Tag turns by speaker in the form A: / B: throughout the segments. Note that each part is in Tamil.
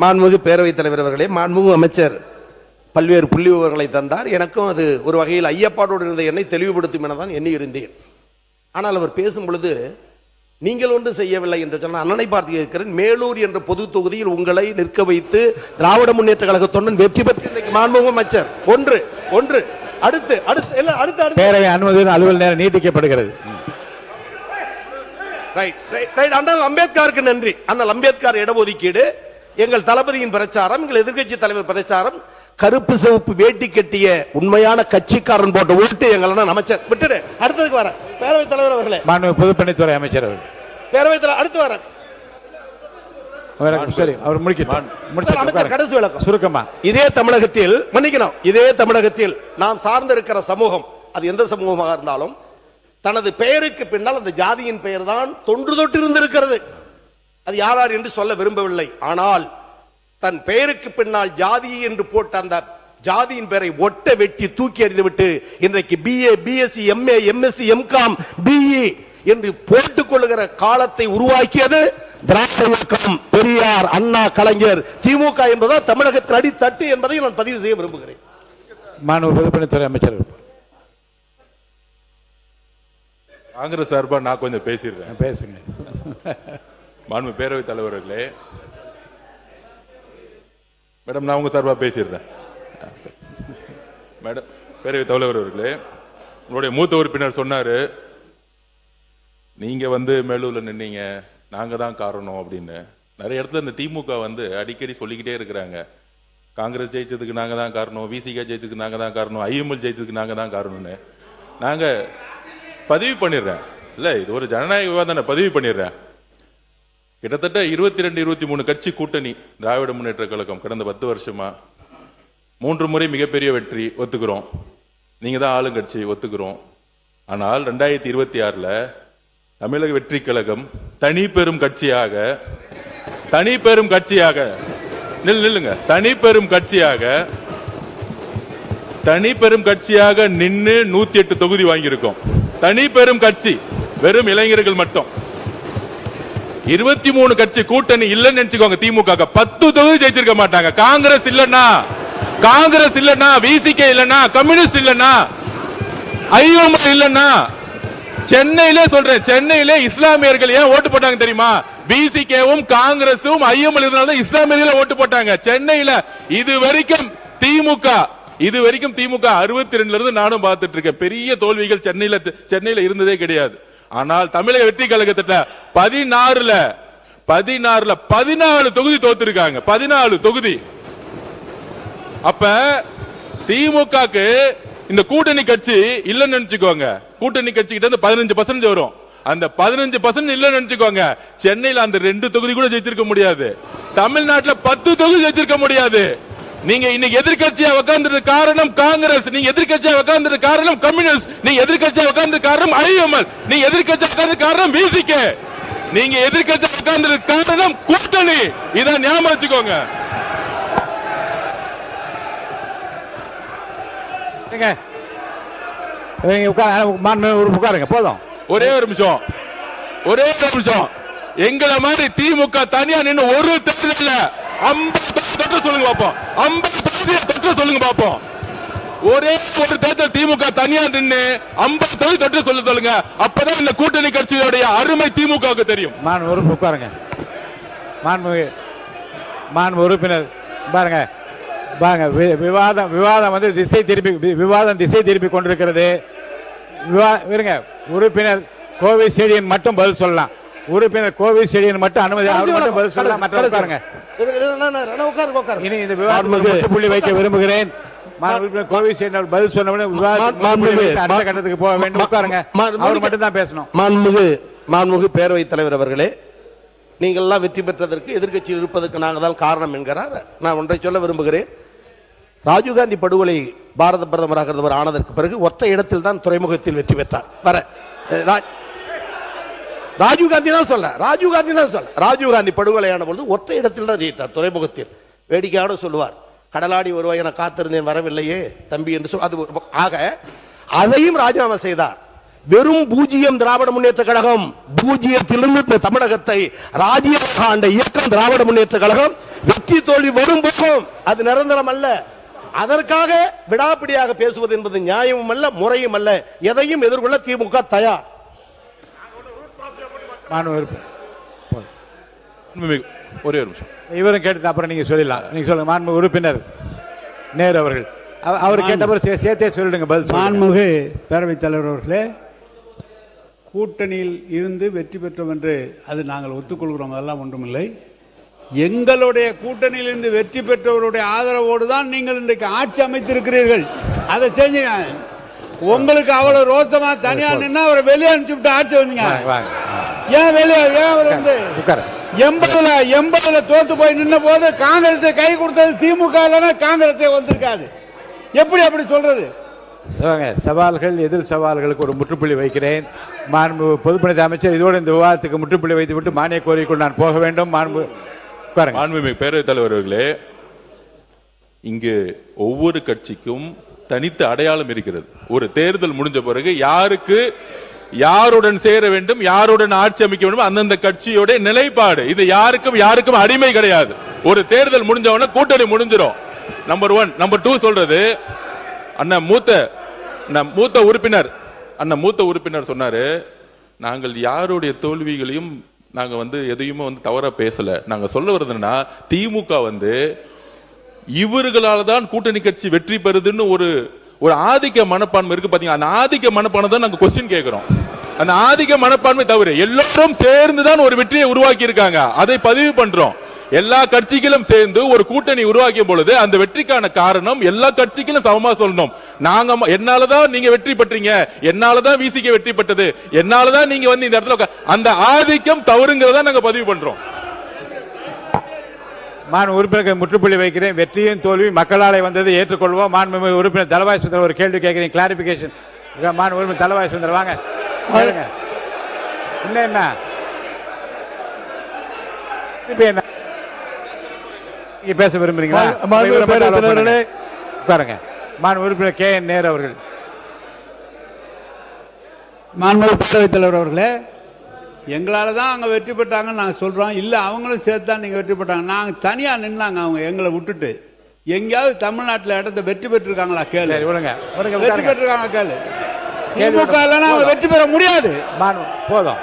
A: மாண்புமிகு பேரவைத் தலைவர் அவர்களே, மாண்புமிகு அமைச்சர் பல்வேறு புள்ளி விவரங்களை தந்தார். எனக்கும் அது ஒரு வகையில் ஐயப்பாடோடு இருந்த என்னை தெளிவுபடுத்தும் என தான் எண்ணி இருந்தேன். ஆனால் அவர் பேசும் பொழுது நீங்கள் ஒன்று செய்யவில்லை என்று சொன்ன அண்ணனை பார்த்து இருக்கிறேன். மேலூர் என்ற பொது தொகுதியில் உங்களை நிற்க வைத்து திராவிட முன்னேற்ற கழக தொண்டன் வெற்றி பெற்று இன்றைக்கு மாண்புமிகு அமைச்சர் ஒன்று அடுத்து
B: பேரவை அனுமதி அலுவல் நேரம் நீட்டிக்கப்படுகிறது.
A: அண்ணல் அம்பேத்கருக்கு நன்றி. அண்ணல் அம்பேத்கர் இடஒதுக்கீடு, எங்கள் தளபதியின் பிரச்சாரம், எங்கள் எதிர்கட்சி தலைவர் பிரச்சாரம், கருப்பு சிவப்பு வேட்டி கட்டிய உண்மையான கட்சிக்காரன் போட்ட ஓட்டு எங்கள் அமைச்சர். விட்டுடு, அடுத்ததுக்கு வர பேரவைத் தலைவர் அவர்களே,
B: பொதுப்பணித்துறை அமைச்சர் அவர்கள்
A: பேரவைத் தலைவர் அடுத்து வர கடைசி விளக்கம்
B: சுருக்கமா.
A: இதே தமிழகத்தில் மன்னிக்கணும், இதே தமிழகத்தில் நாம் சார்ந்திருக்கிற சமூகம், அது எந்த சமூகமாக இருந்தாலும் தனது பெயருக்கு பின்னால் அந்த ஜாதியின் பெயர் தான் தொன்று தொட்டு இருந்திருக்கிறது. அது யார் என்று சொல்ல விரும்பவில்லை. ஆனால் தன் பெயருக்கு பின்னால் ஜாதி என்று போட்ட அந்த ஜாதியின் பெயரை ஒட்ட வெட்டி தூக்கி எறிந்துவிட்டு இன்றைக்கு BA, BSc, MA, MSc, MCom, BE என்று போட்டுக் கொள்ளுகிற காலத்தை உருவாக்கியது திராவிட இயக்கம், பெரியார், அண்ணா, கலைஞர், திமுக என்பதால் தமிழகத்தில் அடித்தட்டு என்பதை நான் பதிவு செய்ய விரும்புகிறேன்.
B: மாண்புமிகு பொதுப்பணித்துறை அமைச்சர்
C: காங்கிரஸ் சார்பா நான் கொஞ்சம் பேசிடுறேன்.
B: பேசுங்க.
C: மாண்புமிகு பேரவைத் தலைவர்களே, மேடம் நான் உங்க சார்பா பேசிடுறேன். மேடம் பேரவைத் தலைவர் அவர்களே, உங்களுடைய மூத்த உறுப்பினர் சொன்னாரு, நீங்க மேலூர்ல நின்னீங்க, நாங்க தான் காரணம் அப்படின்னு. நிறைய இடத்துல இந்த திமுக அடிக்கடி சொல்லிக்கிட்டே இருக்கிறாங்க, காங்கிரஸ் ஜெயிச்சதுக்கு நாங்க தான் காரணம், விசிக ஜெயிச்சதுக்கு நாங்க தான் காரணம், IML ஜெயிச்சதுக்கு நாங்க தான் காரணம்னு. நாங்க பதிவு பண்ணிடுறேன், இல்ல இது ஒரு ஜனநாயக விவாதம், பதிவு பண்ணிடுறேன். கிட்டத்தட்ட 22-23 கட்சி கூட்டணி திராவிட முன்னேற்ற கழகம் கடந்த 10 வருஷமா 3 முறை மிகப்பெரிய வெற்றி, ஒத்துக்கிறோம். நீங்க தான் ஆளுங்கட்சி, ஒத்துக்கிறோம். ஆனால் 2026ல தமிழக வெற்றி கழகம் தனி பெரும் கட்சியாக நில்லுங்க, தனி பெரும் கட்சியாக நின்று 108 தொகுதி வாங்கியிருக்கோம். தனி பெரும் கட்சி, வெறும் இளைஞர்கள் மட்டும். 23 கட்சி கூட்டணி இல்லன்னு நினைச்சுக்கோங்க. திமுக 10 தொகுதி ஜெயிச்சிருக்க மாட்டாங்க. காங்கிரஸ் இல்லன்னா, VCK இல்லன்னா, கம்யூனிஸ்ட் இல்லன்னா, IML இல்லன்னா, சென்னையிலே சொல்றேன், சென்னையிலே இஸ்லாமியர்கள் ஏன் ஓட்டு போட்டாங்க தெரியுமா? VCKவும் காங்கிரஸும் IML இருந்தனால இஸ்லாமியர்கள் ஓட்டு போட்டாங்க சென்னையில. இதுவரைக்கும் திமுக 62ல இருந்து நானும் பார்த்துட்டு இருக்கேன், பெரிய தோல்விகள் சென்னையில இருந்ததே கிடையாது. ஆனால் தமிழக வெற்றி கழகத்துல 14 தொகுதி தோத்துருக்காங்க. 14 தொகுதி. அப்ப திமுகக்கு இந்த கூட்டணி கட்சி இல்லன்னு நினைச்சுக்கோங்க. கூட்டணி கட்சி கிட்ட இருந்து 15% வரும். அந்த 15% இல்லன்னு நினைச்சுக்கோங்க. சென்னையில அந்த 2 தொகுதி கூட ஜெயிச்சிருக்க முடியாது. தமிழ்நாட்டுல 10 தொகுதி ஜெயிச்சிருக்க முடியாது. நீங்க இன்னைக்கு எதிர்க்கட்சியா உட்கார்ந்தது காரணம் காங்கிரஸ், நீங்க எதிர்க்கட்சியா உட்கார்ந்தது காரணம் கம்யூனிஸ்ட், நீங்க எதிர்க்கட்சியா உட்கார்ந்தது காரணம் IML, நீங்க எதிர்க்கட்சியா உட்கார்ந்தது காரணம் VCK, நீங்க எதிர்க்கட்சியா உட்கார்ந்தது காரணம் கூட்டணி. இத ஞாபகம் வச்சுக்கோங்க.
B: உட்காருங்க போதும்.
C: ஒரே ஒரு நிமிஷம். எங்களை மாதிரி திமுக தனியா நின்று ஒரு தேர்தல் 50 சொல்லுங்க பாப்போம். 50 சொல்லுங்க பாப்போம். ஒரே ஒரு தேர்தல் திமுக தனியா நின்று 50 தொட்டு சொல்லுங்க. அப்பதான் இந்த கூட்டணி கட்சியோடைய அருமை திமுகவுக்கு தெரியும்.
B: உட்காருங்க. உறுப்பினர் பாருங்க, விவாதம் திசை திருப்பி கொண்டிருக்கிறது. உறுப்பினர் கோவை செடியன் மட்டும் பதில் சொல்லலாம். உறுப்பினர் கோவை செடியன் மட்டும் அனுமதி, அவர் மட்டும் பதில் சொல்லலாம். மற்ற இனி இந்த விவாதத்துக்கு புள்ளி வைக்க விரும்புகிறேன். கோவை செடியன் பதில் சொன்ன அடுத்த கட்டத்துக்கு போக வேண்டும். உட்காருங்க, அவர் மட்டும் தான் பேசணும்.
A: மாண்புமிகு பேரவைத் தலைவர் அவர்களே, நீங்கள் எல்லாம் வெற்றி பெற்றதற்கு எதிர்க்கட்சியில் இருப்பதற்கு நாங்கள் தான் காரணம் என்கிறார். நான் ஒன்றை சொல்ல விரும்புகிறேன். ராஜீவ்காந்தி படுகொலை பாரத பிரதமராக இருந்தவர் ஆனதற்கு பிறகு ஒற்றை இடத்தில் தான் துறைமுகத்தில் வெற்றி பெற்றார். ராஜீவ்காந்தி தான் சொல்ல, ராஜீவ்காந்தி படுகொலையான பொழுது ஒற்றை இடத்தில் தான் ஜெயித்தார், துறைமுகத்தில். வேடிக்கையோடு சொல்லுவார், கடலாடி வருவாய் என காத்திருந்தேன் வரவில்லையே தம்பி என்று சொல். அது ஆக அதையும் ராஜினாமா செய்தார். வெறும் பூஜ்ஜியம் திராவிட முன்னேற்ற கழகம், பூஜ்ஜியத்திலிருந்து இந்த தமிழகத்தை ராஜ்யமாக ஆண்ட இயக்கம் திராவிட முன்னேற்ற கழகம். வெற்றி தோல்வி வரும் போகும், அது நிரந்தரம் அல்ல. அதற்காக விடாப்பிடியாக பேசுவது என்பது நியாயமும் அல்ல, முறையும் அல்ல. எதையும் எதிர்கொள்ள திமுக தயார்.
C: ஒரே ஒரு நிமிஷம்,
B: இவரும் கேட்டு அப்புறம் நீங்க சொல்லலாம். நீங்க சொல்லுங்க. மாண்பு உறுப்பினர் நேரு அவர்கள் அவர் கேட்டபோது சேர்த்தே சொல்லிடுங்க பதில்.
D: மாண்புமிகு பேரவைத் தலைவர் அவர்களே, கூட்டணியில் இருந்து வெற்றி பெற்றோம் என்று அது நாங்கள் ஒத்துக்கொள்கிறோம், அதெல்லாம் ஒன்றுமில்லை. எங்களுடைய கூட்டணியில் இருந்து வெற்றி பெற்றவருடைய ஆதரவோடு தான் நீங்கள் இன்றைக்கு ஆட்சி அமைத்திருக்கிறீர்கள். அதை செஞ்சீங்க. உங்களுக்கு அவ்வளவு ரோசமா தனியா நின்னா அவரை வெளியே அனுப்பிச்சு விட்டு ஆட்சி வந்தீங்க. ஏன் வெளியே, ஏன் அவர் வந்து 80ல தோத்து போய் நின்ன போது காங்கிரஸை கை கொடுத்தது திமுக இல்லைன்னா காங்கிரஸே வந்திருக்காது. எப்படி அப்படி சொல்றது?
B: சவால்கள், எதிர் சவால்களுக்கு ஒரு முற்றுப்புள்ளி வைக்கிறேன். மாண்பு பொதுப்பணித்துறை அமைச்சர், இதோடு இந்த விவாதத்துக்கு முற்றுப்புள்ளி வைத்து விட்டு மானிய கோரிக்கைக்குள் நான் போக வேண்டும்.
C: மாண்புமிகு பேரவைத் தலைவர் அவர்களே, இங்கு ஒவ்வொரு கட்சிக்கும் தனித்த அடையாளம் இருக்கிறது. ஒரு தேர்தல் முடிஞ்ச பிறகு யாருக்கு யாருடன் சேர வேண்டும், யாருடன் ஆட்சி அமைக்க வேண்டும், அந்தந்த கட்சியோட நிலைப்பாடு. இது யாருக்கும் அடிமை கிடையாது. ஒரு தேர்தல் முடிஞ்சவன கூட்டணி முடிஞ்சிடும். நம்பர் 1. நம்பர் 2 சொல்றது, அண்ணன் மூத்த உறுப்பினர் சொன்னாரு, நாங்கள் யாருடைய தோல்விகளையும் நாங்க எதையுமே தவறா பேசல. நாங்க சொல்ல வருதுன்னா, திமுக இவர்களால் தான் கூட்டணி கட்சி வெற்றி பெறுதுன்னு ஒரு ஆதிக்க மனப்பான்மை இருக்கு பாத்தீங்க. அந்த ஆதிக்க மனப்பான்மை தான் நாங்க கொஸ்டின் கேட்கிறோம். அந்த ஆதிக்க மனப்பான்மை தவிர எல்லாரும் சேர்ந்துதான் ஒரு வெற்றியை உருவாக்கி இருக்காங்க. அதை பதிவு பண்றோம். எல்லா கட்சிகளும் சேர்ந்து ஒரு கூட்டணி உருவாக்கிய பொழுது அந்த வெற்றிக்கான காரணம் எல்லா கட்சிகளும் சமமா சொல்லணும். நாங்க என்னாலதான் நீங்க வெற்றி பெற்றீங்க, என்னாலதான் விசிக வெற்றி பெற்றது, என்னாலதான் நீங்க இந்த இடத்துல அந்த ஆதிக்கம் தவறுங்கிறத நாங்க பதிவு பண்றோம்.
B: உறுப்பினருக்கு முற்றுப்புள்ளி வைக்கிறேன். வெற்றியும் தோல்வி மக்களாலே வந்தது, ஏற்றுக்கொள்வோம். மாண்புமிகு உறுப்பினர் தலவாய் சுந்தர் ஒரு கேள்வி கேட்கிறேன், கிளாரிபிகேஷன். உறுப்பினர் தலவாய் சுந்தர் வாங்க. என்ன இப்ப என்ன பேச விரும்புறீங்களா? பாருங்க. உறுப்பினர் கே என் நேரு அவர்கள்.
D: மாண்புமிகு பேரவைத் தலைவர் அவர்களே, எங்களால தான் அவங்க வெற்றி பெற்றாங்கன்னு நாங்கள் சொல்றோம். இல்லை, அவங்களும் சேர்த்து தான் நீங்க வெற்றி பெற்றாங்க. நாங்கள் தனியா நின்னாங்க, அவங்க எங்களை விட்டுட்டு. எங்கேயாவது தமிழ்நாட்டில் இடத்த வெற்றி பெற்றிருக்காங்களா கேளு. வெற்றி பெற்றிருக்காங்க கேளு. திமுக இல்லைன்னா அவங்க வெற்றி பெற முடியாது.
B: போதும்,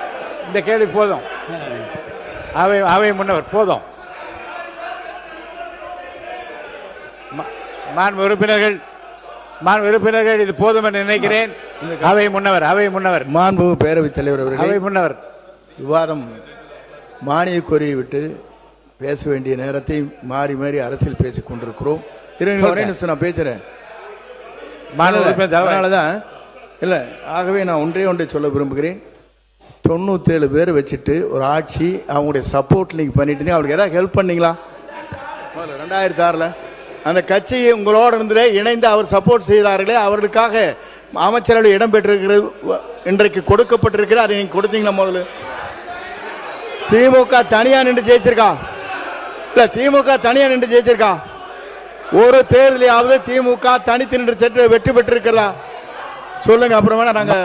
B: இந்த கேள்வி போதும். அவை முன்னவர் போதும். உறுப்பினர்கள் இது போதும் என்று நினைக்கிறேன். அவை முன்னவர்
E: மாண்பு பேரவைத் தலைவர் அவர்கள்,
B: அவை முன்னவர்
E: விவாதம் மானிய கோரியை விட்டு பேச வேண்டிய நேரத்தை மாறி மாறி அரசியல் பேசிக் கொண்டிருக்கிறோம். நான் பேசுறேன். அதனாலதான் இல்ல, ஆகவே நான் ஒன்றை சொல்ல விரும்புகிறேன். 97 பேர் வச்சுட்டு ஒரு ஆட்சி, அவங்களுடைய சப்போர்ட் நீங்க பண்ணிட்டு இருந்தீங்க. அவங்களுக்கு ஏதாவது ஹெல்ப் பண்ணீங்களா? 2006 அந்த கட்சியை உங்களோட இருந்தே இணைந்து அவர் சப்போர்ட் செய்தார்களே, அவர்களுக்காக அமைச்சரவை இடம் பெற்றிருக்கிறது, இன்றைக்கு கொடுக்கப்பட்டிருக்கிறது. அதை நீங்க கொடுத்தீங்களா? முதல்ல திமுக தனியா நின்று ஜெயிச்சிருக்கா? இல்ல, திமுக தனியா நின்று ஜெயிச்சிருக்கா? ஒரு தேர்தலையாவது திமுக தனித்து நின்று வெற்றி பெற்றிருக்கிறதா? சொல்லுங்க. அப்புறம் வேணா நாங்க